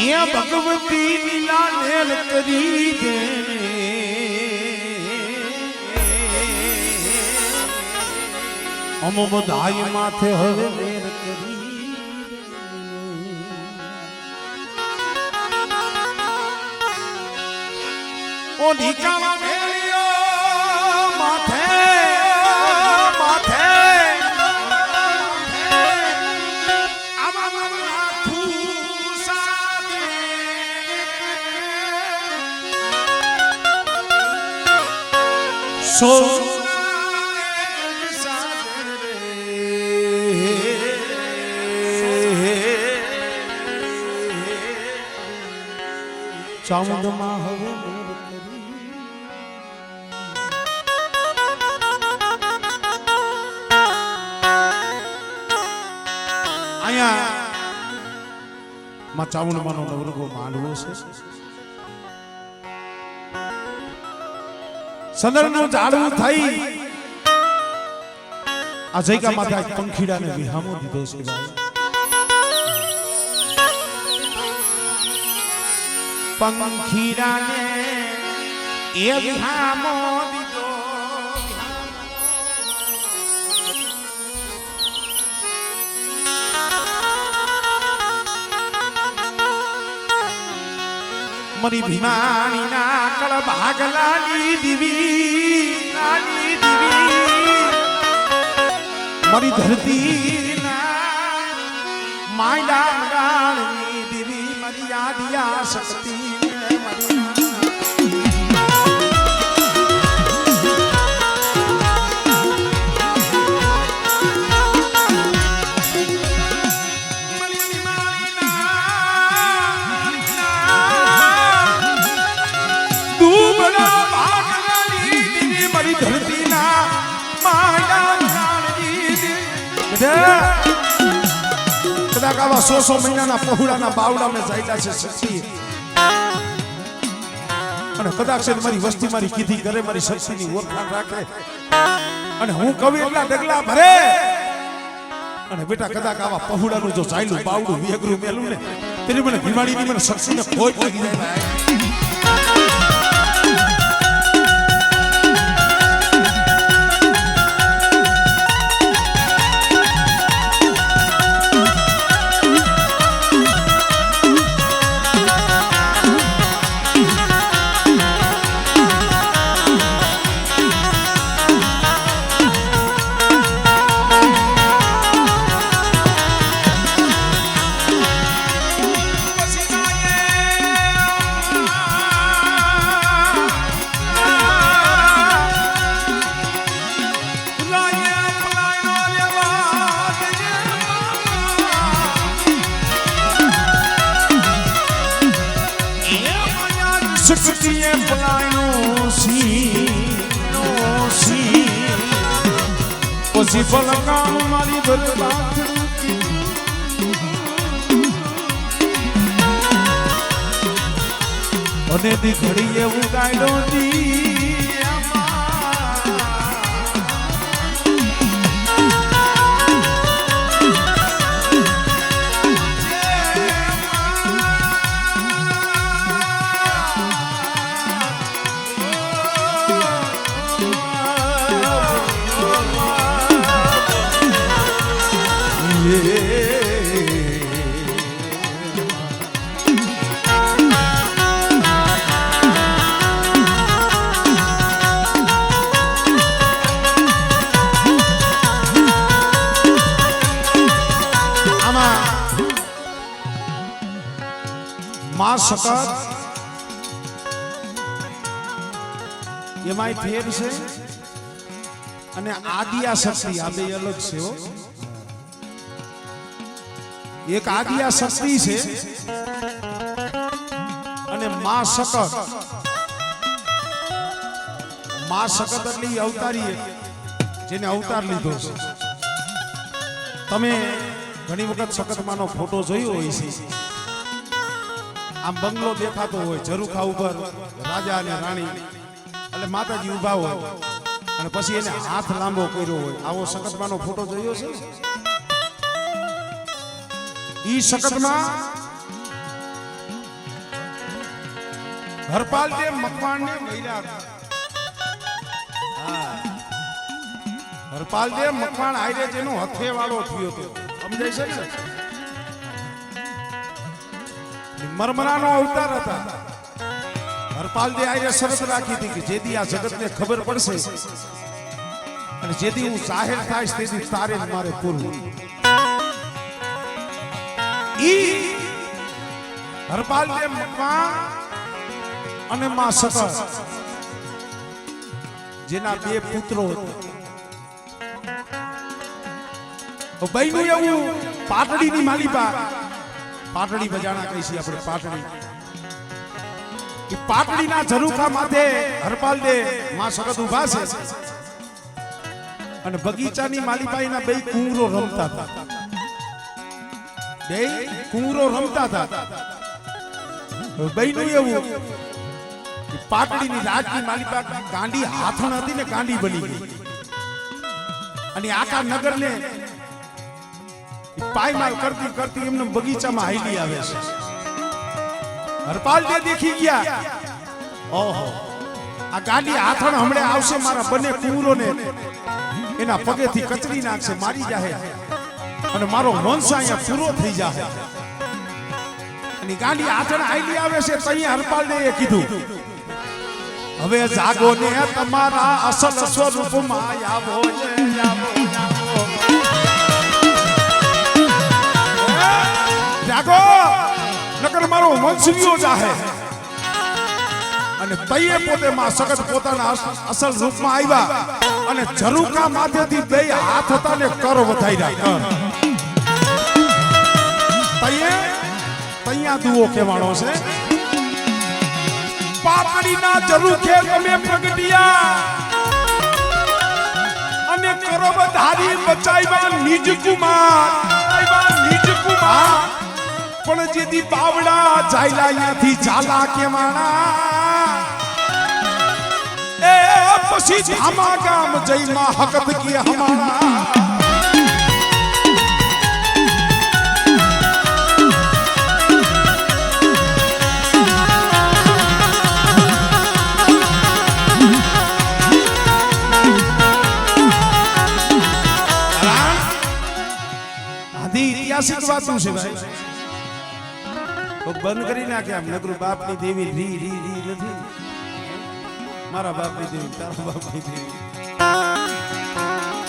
એ ભગવતી લીલા લેલ કરી દે અમો બધાય માથે હવે લેર કરી ઓ ઢીકાવા ભેળિયો માથે સો ચામુંડમાં હવે અહીંયા માં ચામુંડમાનો નવરંગો માંડવો છે સંદરનું ઝાડવું થઈ આ જગ્યા માથે આ પંખીડાને વિહામો દીધો છે ભાઈ પંખીડાને એ વિહામો દીધો મરી ભીમાની ના કળ ભાગલાની દીવી નાની દીવી મરી ધરતી ના માયલા મડાળની દીવી મરી યાદિયા શક્તિ કદાચ આવા 100 મહિનાના પહોળાના બાવડાને જાયલા છે શક્તિ અને કદાચ મારી વસ્તી મારી કીધી કરે મારી શક્તિની ઓળખાણ રાખે અને હું કવિ એટલા ડગલા ભરે અને બેટા કદાચ આવા પહોળાનું જો જાયલું બાવડું વેગરું મેલું ને તેની મને ભીમાડીની મને શક્તિને ખોટ લાગી જાય ભાઈ શક્તિએ પલાયનો સી પછી પલકામ મારી બરબાદ અને દી ઘડીએ ઉગાડો દી માં સકત એમાંય ફેર છે અને આદિયા શક્તિ આ બે અલગ છે હો એક આદિયા શક્તિ છે અને માં સકત એટલે અવતારી જેને અવતાર લીધો છે તમે ઘણી વખત સકતમાંનો ફોટો જોયો હોય છે આમ બંગલો દેખાતો હોય ઝરૂખા ઉપર રાજા અને રાણી એટલે માતાજી ઊભા હોય અને પછી એને હાથ લાંબો કર્યો હોય આવો સકતમાંનો ફોટો જોયો છે ઈ સકતમાં હરપાલ દેવ મકવાણ ને મૈરા હરપાલ દેવ મકવાણ આયરે જેનો હથે વાળો થયો હતો સમજાય છે ને મરમરાનો અવતાર હતા હરપાલ દેવ આયરે શરત રાખી હતી કે જેદી આ જગતને ખબર પડશે અને જેદી હું જાહેર થાઈશ તેદી તારે જ મારે પૂરું ઈ હરપાલ દેવ મકવાણ અને માં સકર જેના બે પુત્રો હતા બહેનું એવું પાટડીની માલિપા પાટડી બજાણા કહી છે આપણે પાટડી એ પાટડીના ઝરૂખા માથે હરપાલ દે માં સગત ઊભા છે અને બગીચાની માલિપાઈના બે કુંવરો રમતા હતા બે કુંવરો રમતા હતા બહેનું એવું પાટડીની રાજની માલિકા ગાંડી હાથણ હતી ને ગાંડી બની ગઈ અને આખા નગરને પાયમાલ કરતી કરતી એમને બગીચામાં હાલી આવે છે હરપાલ જે દેખી ગયા ઓહો આ ગાંડી હાથણ હમણે આવશે મારા બંને કુંવરોને એના પગેથી કચરી નાખશે મારી જાહે અને મારો વંશ અહીંયા પૂરો થઈ જાહે અને ગાંડી હાથણ હાલી આવે છે તઈ હરપાલ ને એ કીધું હવે જાગો ને તમારા અસલ સ્વરૂપમાં આવો જાગો નકર મારો વંશવીઓ જાહે અને તઈએ પોતે માં સગત પોતાના અસલ રૂપમાં આવ્યા અને ઝરૂખા માથેથી બે હાથ હતા ને કર વધાર્યા તઈએ તૈયા દુઓ કહેવાનો છે પાટડીના ઝરૂખે તમે પ્રગટિયા અને કરબ ધારી બચાવ્યા નિજ કુમાર પણ જેથી બાવડા જાયલા અહીંયાથી ઝાલા કેવાણા એ પછી ધામા ગામ જઈમાં હકત કે હમાણા ઐતિહાસિક વાતું છે ભાઈ તો બંધ કરી નાખે આમ નગરું બાપની દેવી રી રી રી નથી મારા બાપની દેવી તારા બાપની દેવી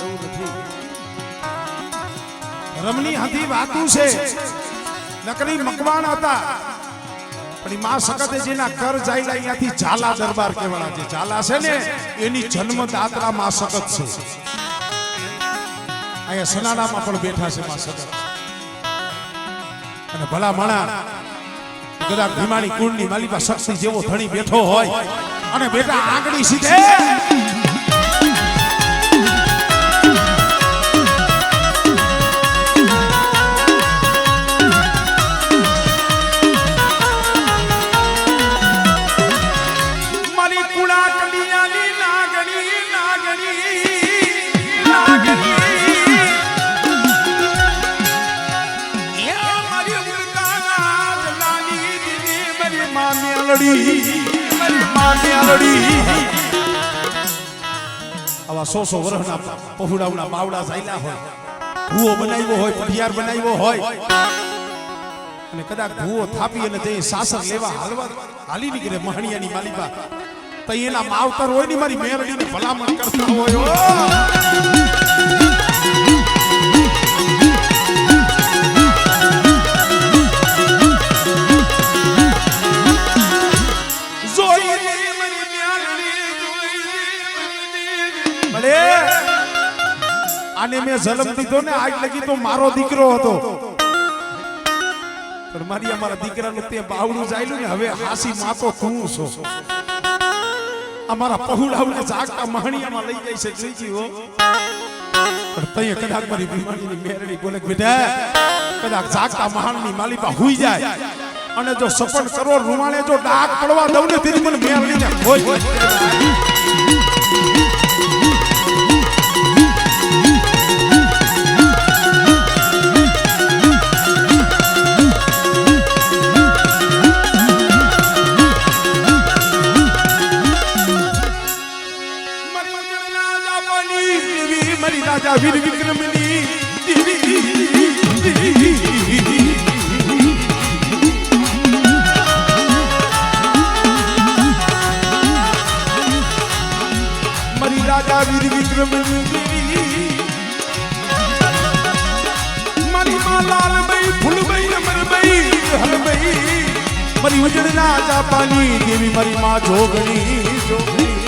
એવું નથી રમણી હતી વાતું છે નકરી મકવાણ હતા પણ માં સગતે જેના કર જાયલા અહીંયાથી ઝાલા દરબાર કહેવાના છે ઝાલા છે ને એની જન્મદાત્રા માં સગત છે અહીંયા સનાડામાં પણ બેઠા છે માં સગત અને ભલા માણા કદાચ ભીમાણી કુળની માલિકા શક્તિ જેવો ધણી બેઠો હોય અને બેટા આંગળી સીધે મારી કુળા કલિયાની નાગણી આવા 100 વર્ષના પહોળાવના બાવડા જાયલા હોય ભૂવો બનાવ્યો હોય પઢિયાર બનાવ્યો હોય અને કદાચ ભૂવો થાપી અને તે સાસર લેવા હાલી નીકળે મહણિયાની માલિકા તો એના માવતર હોય ને મારી મેરડીને ભલામણ કરતા હોય આને મેં જન્મ દીધો ને આજ લગી તો મારો દીકરો હતો પણ મારી અમારા દીકરાનું તે બાવડું જાયલું ને હવે હાસી માતો તું છો અમારા પहुડાવને જાગતા મહણિયામાં લઈ જાય છે જોઈજી હો પણ તઈએ કદાચ મારી બીમારીની મેરડી બોલે બેટા કદાચ જાગતા મહાણની માલિકા હુઈ જાય અને જો સપન કરો રૂમાણે જો ડાક પડવા દઉં ને તેની મને મેરડીને હોય મારી ઉજળના જાપાની દેવી મારી માં જોગણી જોગણી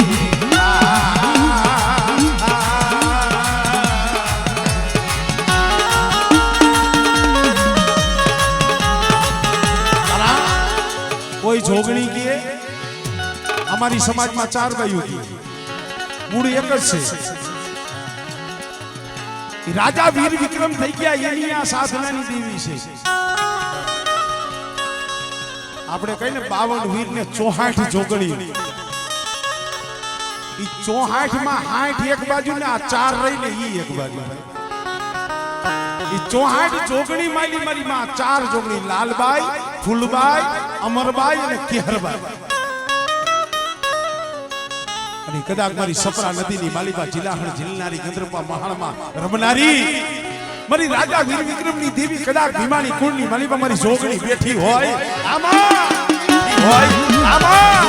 કોઈ જોગણી કે અમારી સમાજમાં 4 બાઈઓ કે મૂળ એક જ છે રાજા વીર વિક્રમ થઈ ગયા એની આ સાધનાની દેવી છે આપણે કહીને 52 વીર ને 64 જોગણી ઈ 64 માં 60 એક બાજુ ને આ 4 રહીને ઈ એક બાજુ ઈ 64 જોગણી માલી મારી માં 4 જોગણી લાલબાઈ ફૂલબાઈ અમરબાઈ અને કેહરબાઈ અને કદાચ મારી સપરા નદીની માલિબા જિલ્લાહણ જિલ્લાની ગંદ્રપા મહાણમાં રમનારી મારી રાજા વીર વિક્રમની દેવી કદાચ ભીમાની કુળની માલિબા મારી જોગણી બેઠી હોય આમાં હોય આમાં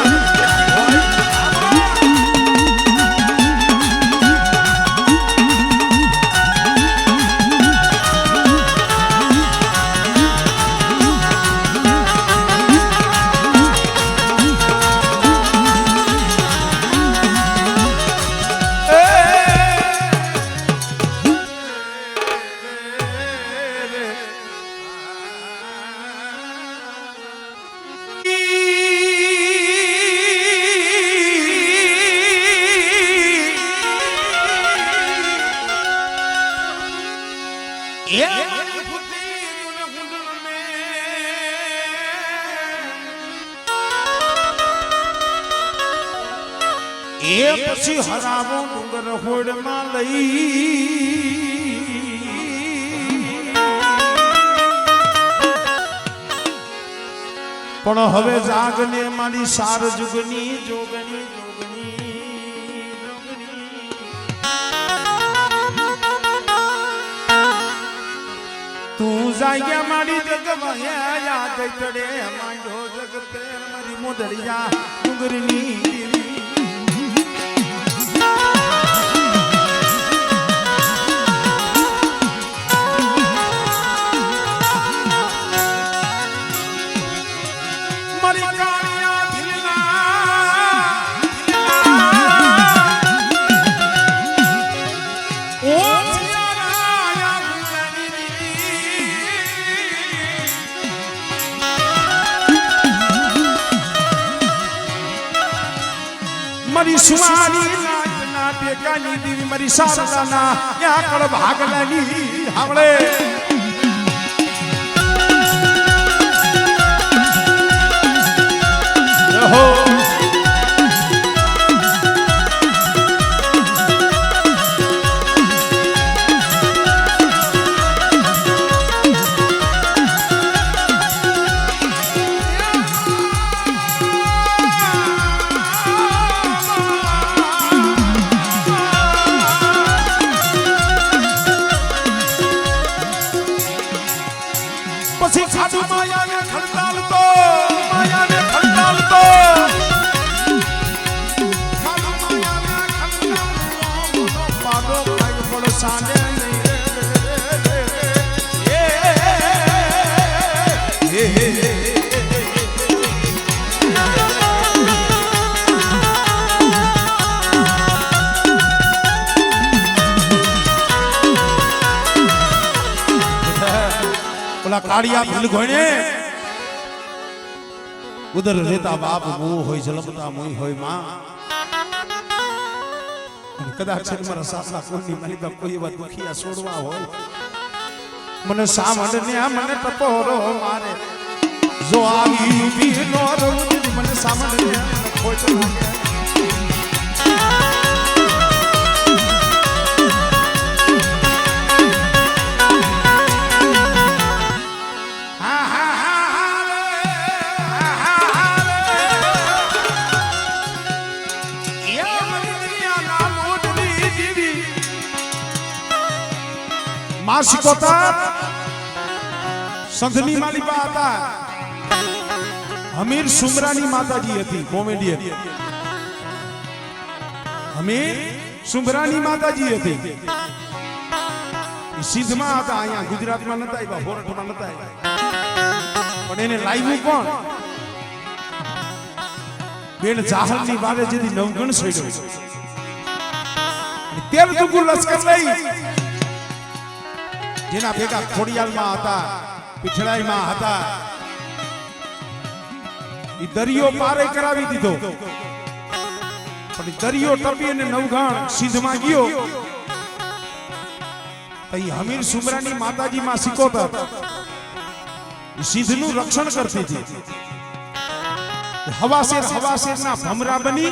પછી હરાવો ડુંગર હોડમાં લઈ પણ હવે જાગને મારી સાર જુગની જોગની તું જાગ્યા મારી જગમાં યાદ તડે માંડો જગતે મારી મોદરિયા ડુંગરની મારી સુમારી નાટના ટેકાની દેવી મારી શારદાના યા કળ ભાગલાની હાવળે રહો પછી ખાધુ માયાને ખડતાલ તો માયાને ખડતાલ તો ખાધુ માયાને ખડતાલ તો પાડો ભાઈ પડસાને काड़िया भूल घोने उधर रहता बाप मुंह होय जलमता मुई होय मां कदाच मारा सासरा कोनी मारी बा कोई बात दुखिया छोड़वा होय मने सामने मने टपोरो मारे जो आवी भी नो रोज मने सामने खोट लागे मासिकोता संधनी मालिबा હતા હમીર સુમરાની માતાજી હતી કોમેડિયન હમીર સુમરાની માતાજી હતી સિદ્ધમાં હતા અહીંયા ગુજરાતમાં નતા આવ્યા હોરઠમાં નતા આવ્યા પણ એને લાવ્યું કોણ બેન જાહલની વારે જેથી નવગણ છોડ્યો 13 દુગુ લશ્કર લઈ જેના ભેગા ખોડિયાલમાં હતા પીઠળાઈમાં હતા ઈ દરિયો પારે કરાવી દીધો પણ દરિયો ટપી અને નવઘણ સિંધમાં ગયો તઈ હમીર સુમરાની માતાજીમાં સિકોતર સિંધનું રક્ષણ કરતી હતી હવાશેરના ભમરા બની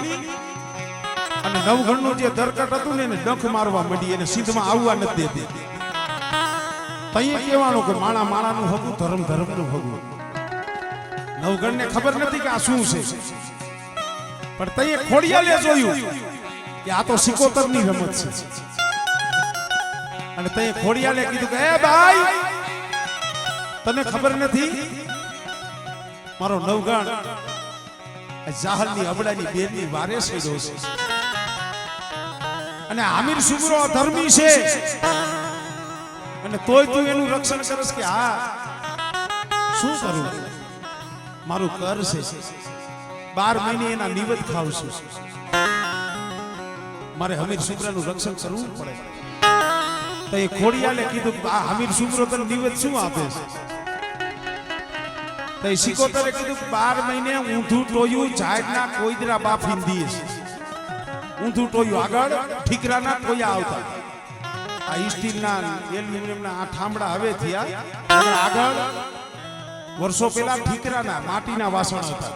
અને નવઘણનું જે દરકટ હતું ને એને ડંખ મારવા માંડી અને સિંધમાં આવવા નથી દેતી તઈએ કહેવાનું કે માણા માણાનું હગું ધર્મ ધર્મનું હગું નવઘણને ખબર નથી કે આ શું છે પણ તઈએ ખોડિયાલે જોયું કે આ તો સિકોતરની રમત છે અને તઈએ ખોડિયાલે કીધું કે એ ભાઈ તને ખબર નથી મારો નવઘણ જાહલની અબડાની બેનની વારે છેડ્યો છે અને આમિર સુમરો ધર્મી છે અને તોય તું એનું રક્ષણ કરસ કે હા શું કરું મારું કર છે 12 મહિને એના નિવેદ ખાવશું મારે હમીર સુમરાનું રક્ષણ કરવું પડે તો એ ખોડિયાલે કીધું આ હમીર સુમરો તને નિવેદ શું આપે છે તો એ સિકોતરે કીધું 12 મહિને ઊંધું ટોયું ઝાડના કોઈદરા બાફીને દીએ છે ઊંધું ટોયું આગળ ઠીકરાના ટોયા આવતા આ સ્ટીલના એલ્યુમિનિયમના આ ઠામડા હવે થયા આગળ વર્ષો પહેલા ઠીકરાના માટીના વાસણ હતા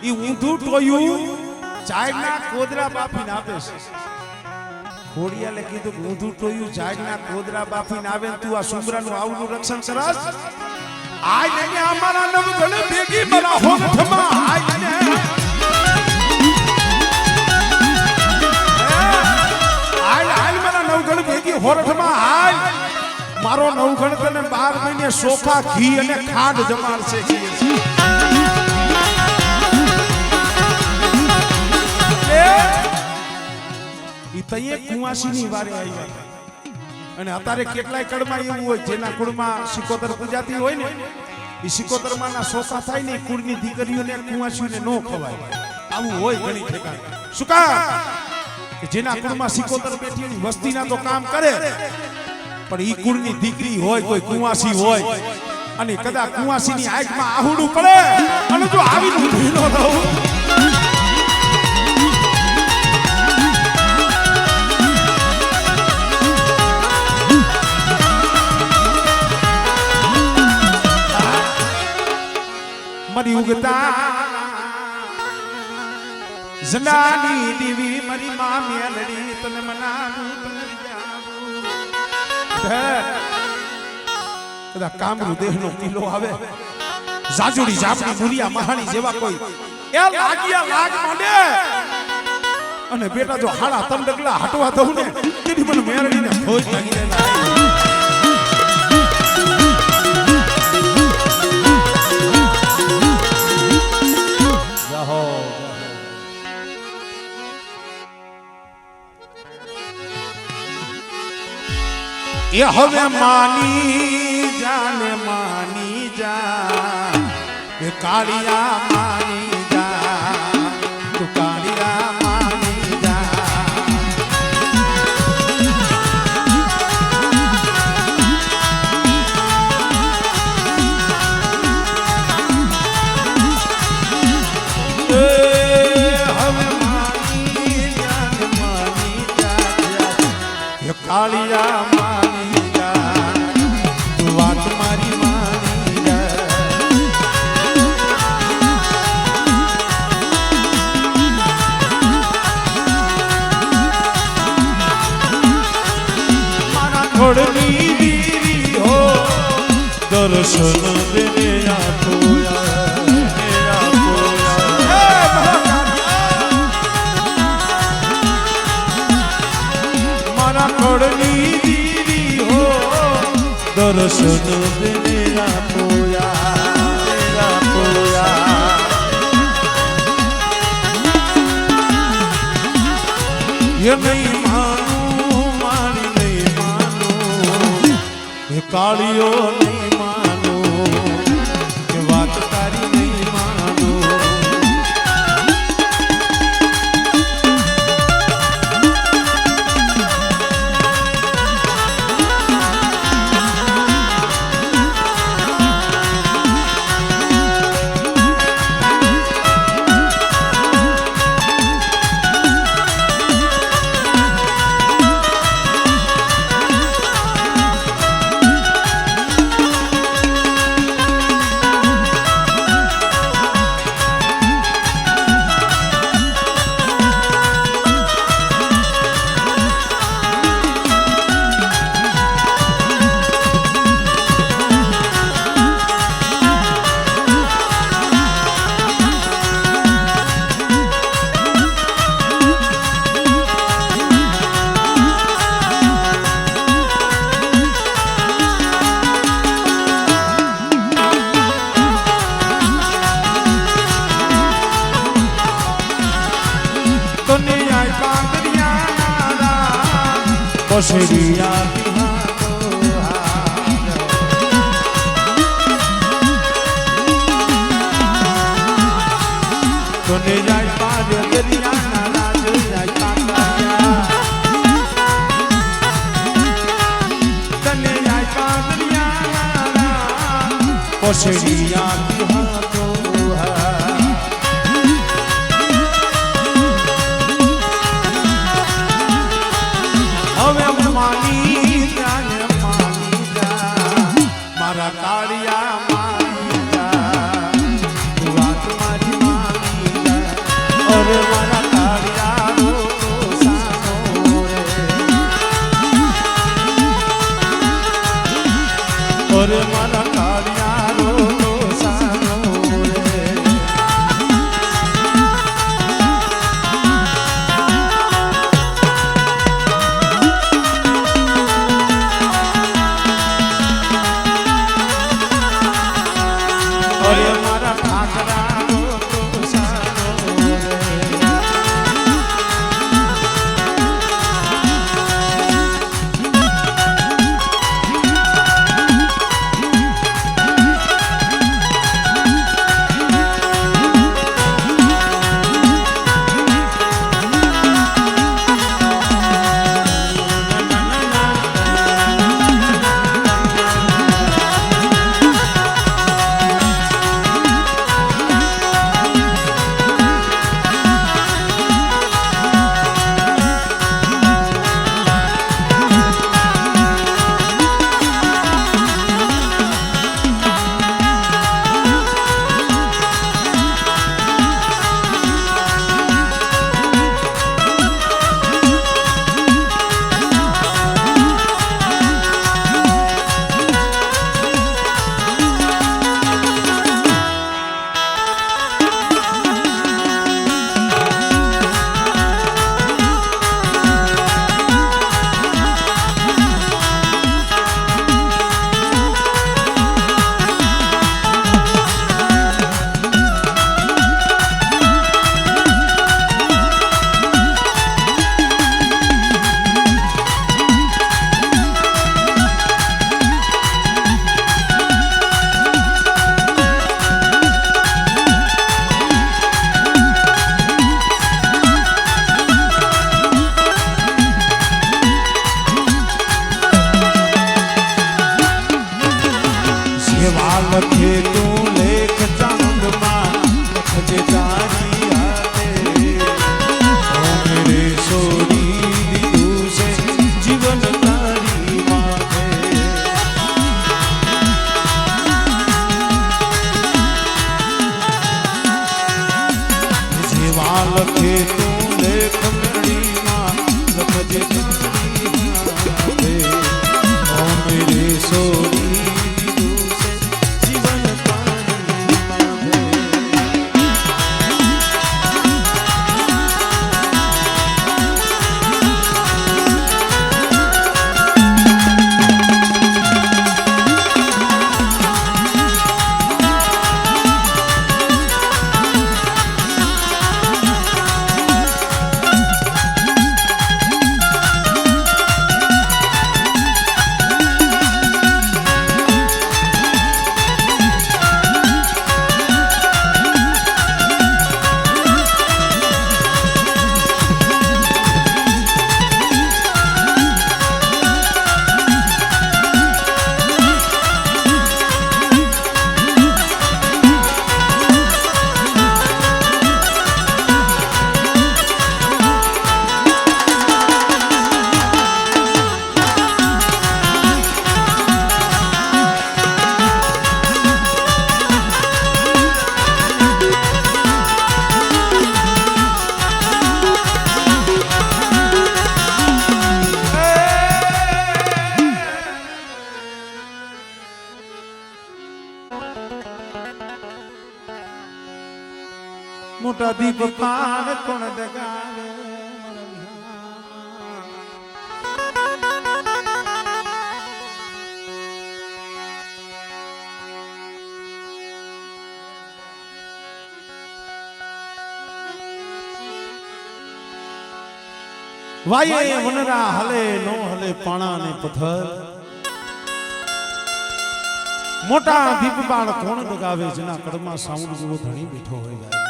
ઈ ઊંધું ટોયું ઝાડના કોદરા બાફીને આપે છે ખોડિયાલે કીધું ઊંધું ટોયું ઝાડના કોદરા બાફીને આવે તું આ સુમરાનું આવનું રક્ષણ કરસ આજ ને અમારા નવગણ ભેગી મારા હોઠમાં આજ ને આજ મારા નવગણ ભેગી હોઠમાં આજ મારો નવગણ તને 12 મહિને સોખા ઘી અને ખાંડ જમાડશે ઈ તઈએ કુવાસીની વારે આવ્યા અને અત્યારે કેટલાય કડમાં એવું હોય જેના કુળમાં સિકોતર પૂજાતી હોય ને એ સિકોતરમાંના સોખા થાય ને કુળની દીકરીઓને કુવાસીઓને નો ખવાય આવું હોય ઘણી ઠેકાણે શું કા કે જેના કુળમાં સિકોતર બેઠી હોય વસ્તીના તો કામ કરે પણ ઈ કુળની દીકરી હોય કોઈ કુવાસી હોય અને કદાચ કુવાસીની આંખમાં આહુડું પડે અને જો આવીને ઊભી ન રહું મરી ઉગતા જનાની દેવી મરી માં મેલડી તને મનાવું તને જાવું કામરૂ દેહનો કિલો આવે જાજુડી જાપડી મુરિયા મહાણી જેવા કોઈ એ લાગિયા લાગ માંડે અને બેટા જો હાડા તમ ડગલા હટવા દઉં ને તેની મને મેલડીને ફોજ લાગી દેલા ये हवे मानी जाने मानी जा ये कालिया मानी जा तू कालिया मानी जा हवे मानी जाने मानी जा ये कालिया छोड़नी दीरी हो दर्शन देने मारा छोड़नी दीरी हो दर्शन देने ये नहीं कालियो नहीं मानो कि बात तारी नहीं मानो પસરિયા તને જાય પાર દરિયાના રાજ જાય તને જાય પાર દરિયાના પસરિયા હવે માની મારા કાળિયા માની વાત મારી માની અરે મારા કાળિયા સાનો રે અરે મારા કાળિયા સાનો રે અરે મારા ઠાકરા લખે તું લેખ ચાંદમાં લખજે તારી હાથે મેરે સોરી દીધું છે જીવન તારી માથે જેવા લખે તું લેખ મેળીમાં લખજે તારી હાથે મેરે સોરી મોટા દીપ પાર કોણ દગાવે વાયે વનરા હલે નો હલે પાણા ને પથ્થર મોટા દીપ બાળ કોણ દગાવે જેના કડમાં સાઉન્ડ જેવો ધણી બેઠો હોય જાય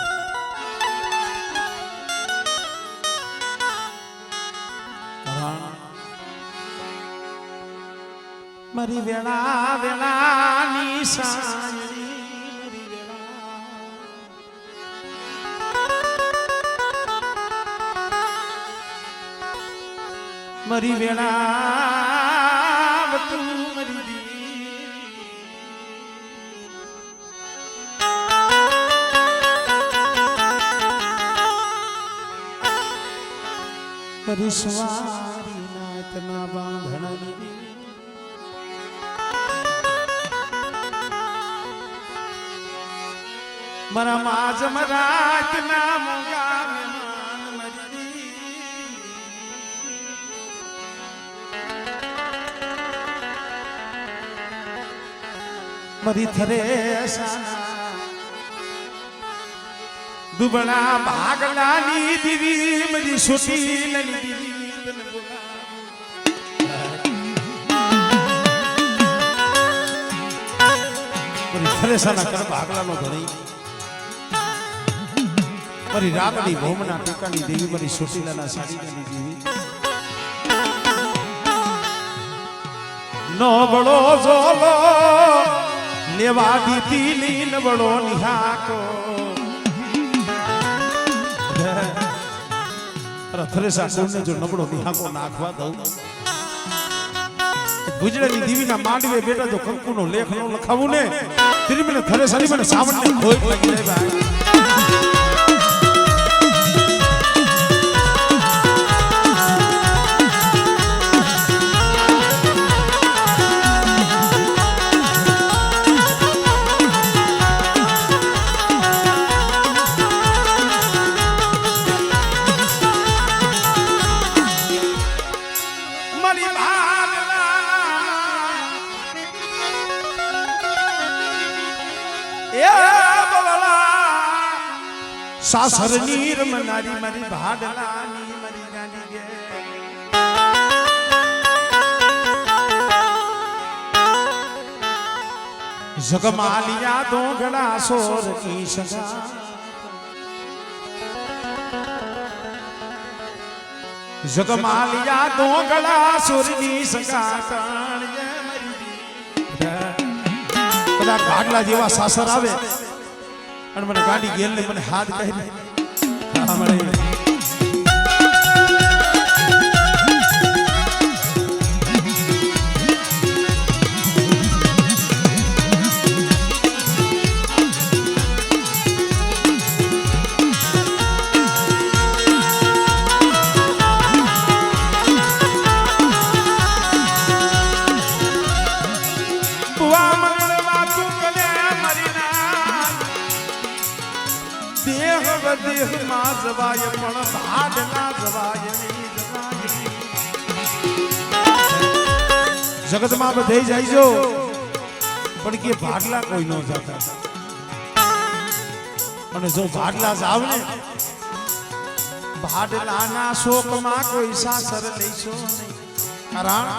મારી વેળા વેળાની સાંજરી મારી વેળા તું મારી સવારી નાતના બાંધણી મારા માજ મરાત ના મોગા મહેમાન મરી મરી થરે સાના દુબળા ભાગલાની દીવી મરી સુટી લની દીવી તન બોલા મરી થરે સાના કર ભાગલાનો ધણી મારી રાતની ભોમના ટીકાની દેવી મારી સોટીલાના સાડીની દેવી નો બળો જોલો લેવા દીતી લીન બળો નિહાકો થરેસા કોને જો નબળો નિહાકો નાખવા દઉં ગુજરાતી દેવીના માંડવે બેટા જો કંકુનો લેખ નો લખાવું ને તેરી મને થરેસાની મને સાવણને ખોઈ લાગી રે ભાઈ સાસર નીર મનારી મારી ભાડલાની મારી ગાડી ગે જગમાલિયા દોગડા સોર કી સગા જગમાલિયા દોગડા સોર ની સગા કાણ ગે મારી કદા ભાડલા જેવા સાસર આવે અને મને ગાડી ગેલ ને મને હાથ કહી હા મળે દેહ માં જવાય પણ ભાડ ના જવાય જગત માં બધે જાય જો પણ કે ભાડલા કોઈ ન જતા અને જો ભાડલા જાવ ને ભાડલા ના શોક માં કોઈ સાસર લઈશો નહીં કારણ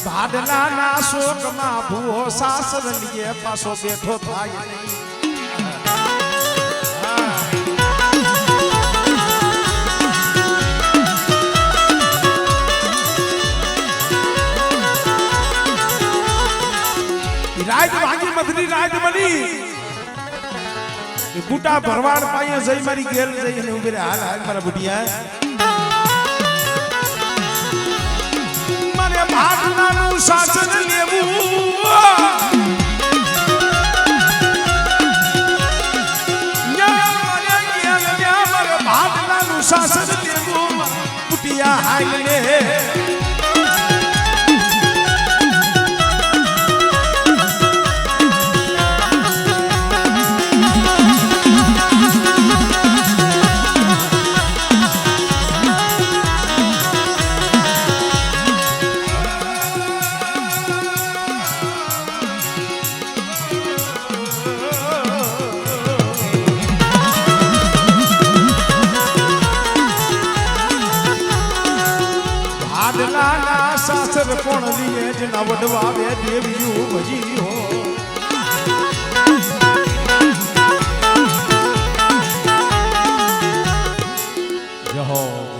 ભાડલા ના શોક માં ભૂવો સાસર લીએ પાછો બેઠો થાય નહીં રાજ ભાગી મધની રાજ બની બુટા ભરવાડ પાયે જઈ મારી ઘેર જઈ અને ઉભી રે હાલ હાલ મારા બુટિયા મારે ભાગનાનું શાસન લેવું મારે ભાગનાનું શાસન લેવું બુટિયા હાલ લે ચર કોણ લીએ જેના વડવા વે દેવીઓ ભજી હો જહો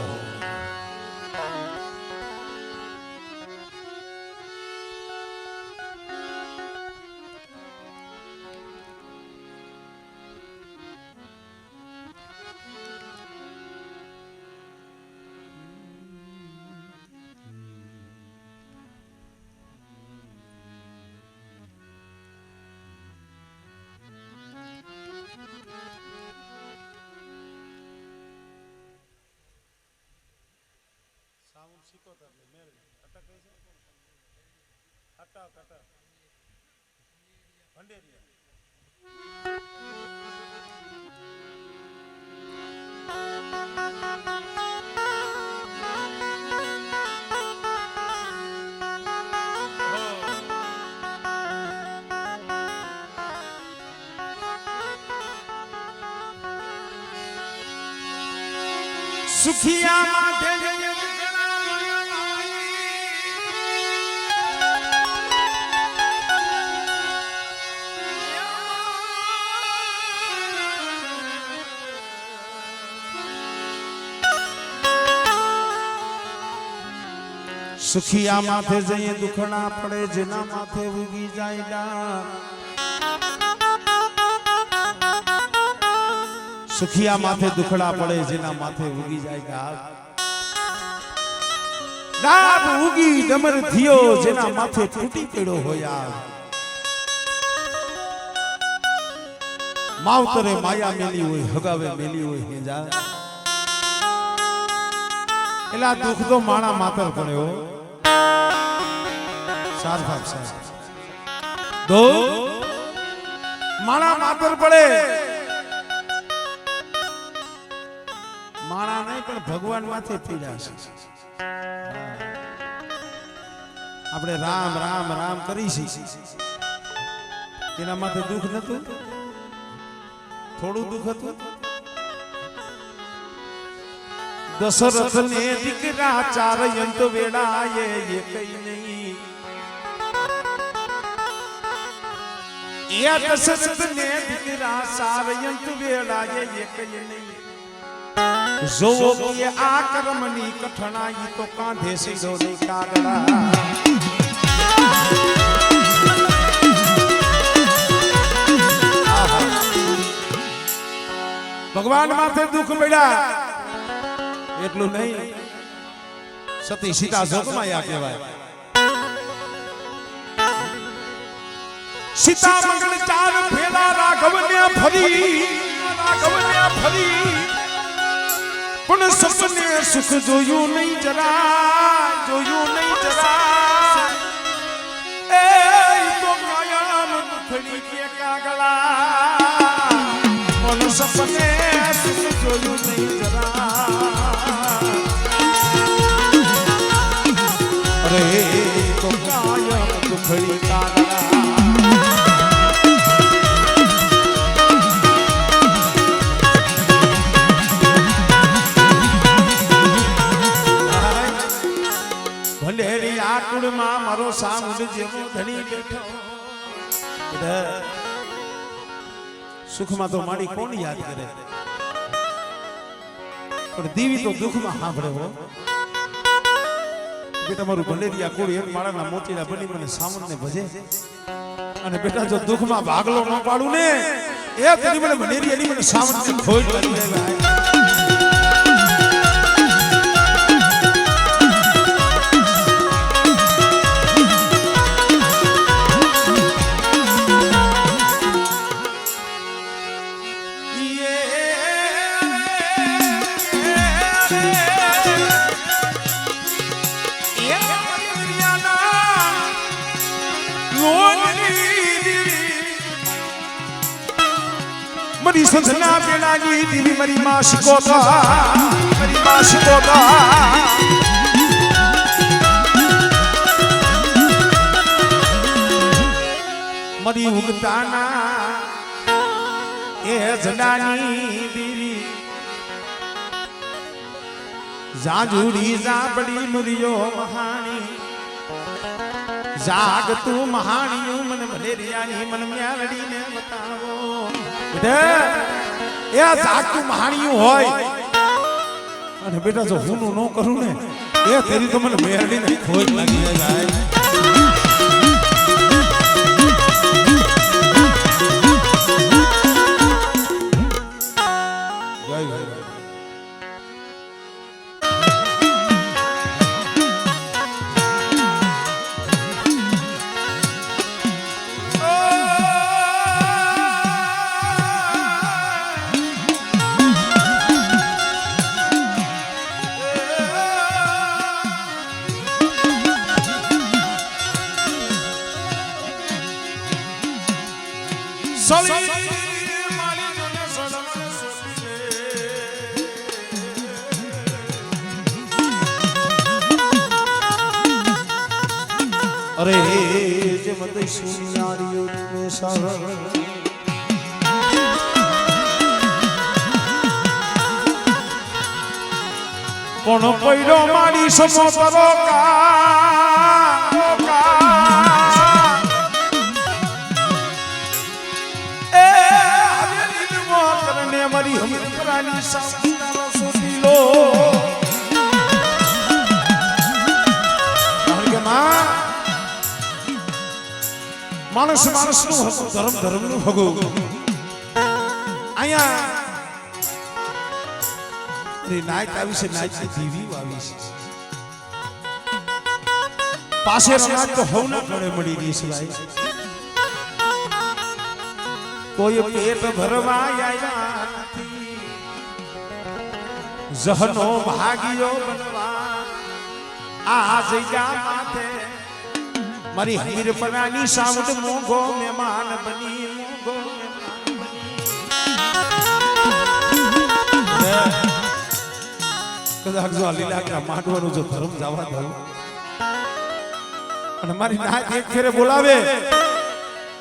સુખિયા માથે સુખિયા માથે જઈએ દુખણા પડે જેના માથે ઉગી જાય સુખિયા માથે દુખડા પડે જેના માથે ઉગી જાય ડાબ ઉગી ડમર થયો જેના માથે તૂટી પડ્યો હોય માવતરે માયા મેલી હોય હગાવે મેલી હોય હેજા એલા દુખ તો માણા માતર પડ્યો સાર ભાગ સાર દો માણા માતર પડે માણા નહીં પણ ભગવાન માથે પીડા છે આપણે રામ રામ રામ કરીશી એના માથે દુઃખ નતું થોડું દુઃખ હતું દશરથ ને દીકરા ચાર અંત વેળાએ એ કઈ નહીં એ દશરથ ને દીકરા ચાર અંત વેળાએ એ કઈ નહીં જો કે આ કર્મની કઠણાઈ તો કાંધે સીધો ની કાગડા ભગવાન માથે દુઃખ પડ્યા એટલું નહીં સતી સીતા જોગમાયા કહેવાય સીતા મંગળ ચાર ફેરા રાઘવને ફરી પણ સપને સુખ જોયું નહીં જરા એ તો કાયમ દુખડી કે કાગડા પણ સપને સુખ જોયું નહીં જરા અરે તો કાયમ દુખડી કાગડા માં મારો સામુંડ જેવો ધણી બેઠો સુખમાં તો માડી કોણ યાદ કરે પણ દેવી તો દુઃખમાં સાંભળે હો કે તમારું ભંડેરિયા કોળી એક માળાના મોતીડા બની મને સામુંડને ભજે અને બેટા જો દુઃખમાં ભાગલો ન પાડું ને એ તેની મને ભંડેરિયાની મને સામુંડને ખોટ કરી દેવાય मरी संजना बेलागी दिवी मरी मां शिकोता मरी उगताना ए जलानी दीवी जाजूड़ी जाबड़ी मुरियो महानी જાગ તું મહાણિયું મન મલેરિયાની મન મ્યાલડીને બતાવો બેટા એ જાગ તું મહાણિયું હોય અને બેટા જો હું ન કરું ને એ તેરી તો મને મેરડીને ખોજ લાગી જાય અરે જે મતે સુનિયારીઓ મે સાવ કોણ પૈડો મારી સમો તરો એ હવેલી મો કરને મારી હમરાની સામનારો સોટીલો કે માં માણસ માણસનું હકું ધર્મ ધર્મનું ભગું અહીંયા નાયક આવી છે નાયક દેવી આવી છે પાસે રનાજ તો હવના ગળે મળી રહી છે ભાઈ કોઈ પેટ ભરવા આયા જહનો ભાગ્યો બનવા આ જગ્યા માથે મારી હીર પરાની સાવડ મોગો મહેમાન બની મોગો કદાચ જો લીલા માંડવાનું જો ધર્મ જવા દઉં અને મારી નાત એક ફેરે બોલાવે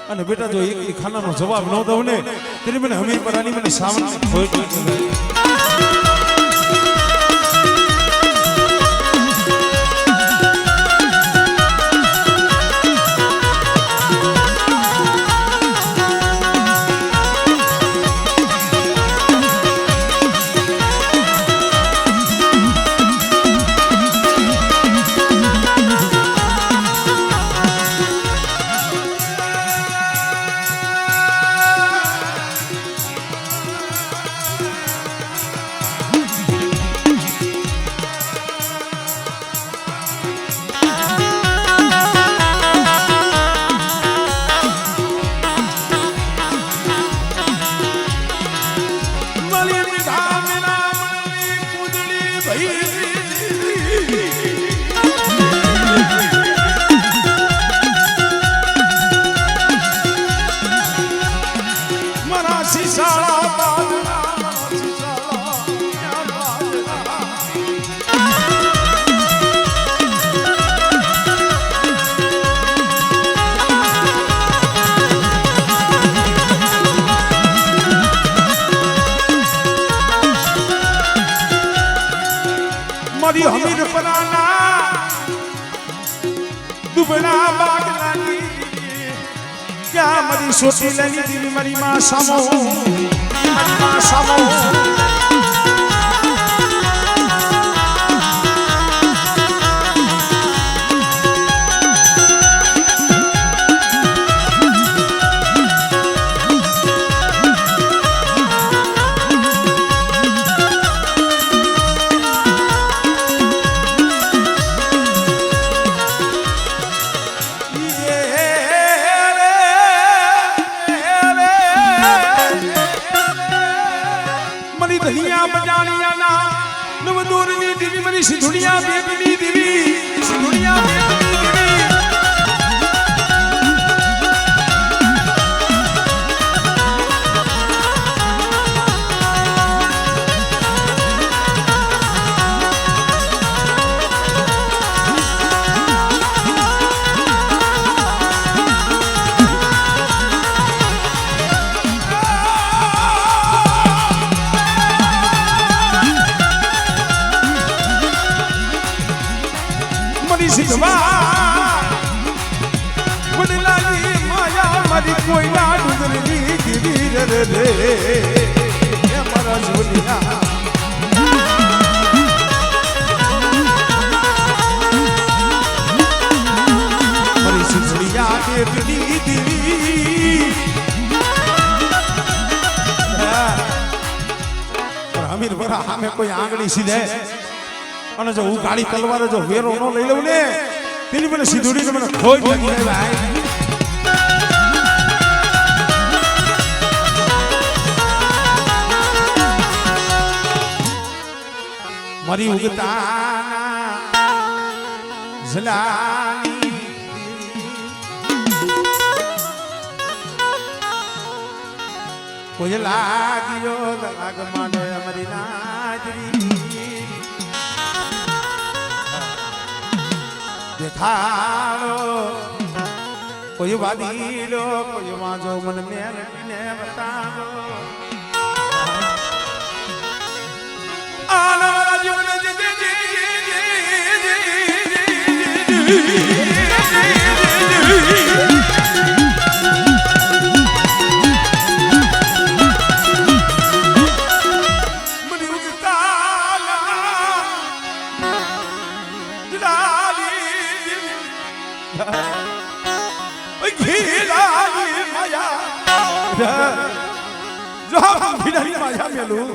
અને બેટા જો એક ખાનાનો જવાબ ન દઉં ને તેની મને હમીર પરાની મને સાવડ ખોટ મારી હમીર પરાના દુબળા બાગલાની ક્યાં મારી સોટી લેની દીવી મારી માં સામો મારી માં સામો ધનિયા બજાણિયા ના નવદોરની દીવી મરી સિધુડિયા બેબની દીવી સિધુડિયા બેબની દીવી સિદ્ધવા કોઈના ડુંગરની ગીરી રે રે એ મારા જોલિયા મારી સુસડિયા કેટલી દીવી અમીર બરા સામે કોઈ આંગળી સીધે અને જો હું ગાડી તલવારે જો વેરો ન લઈ લઉં ને તેની મને સીધુડીને મને ખોઈ લાગી જાય ભાઈ મારી ઉગતા જલાની કોઈ લાગ્યો લાગ માંડે અમારી નાજરી દેખાડો કોઈ વાદીલો કોઈ વાંજો મન મેરને બતાવો આલા જીવન માયા મેલું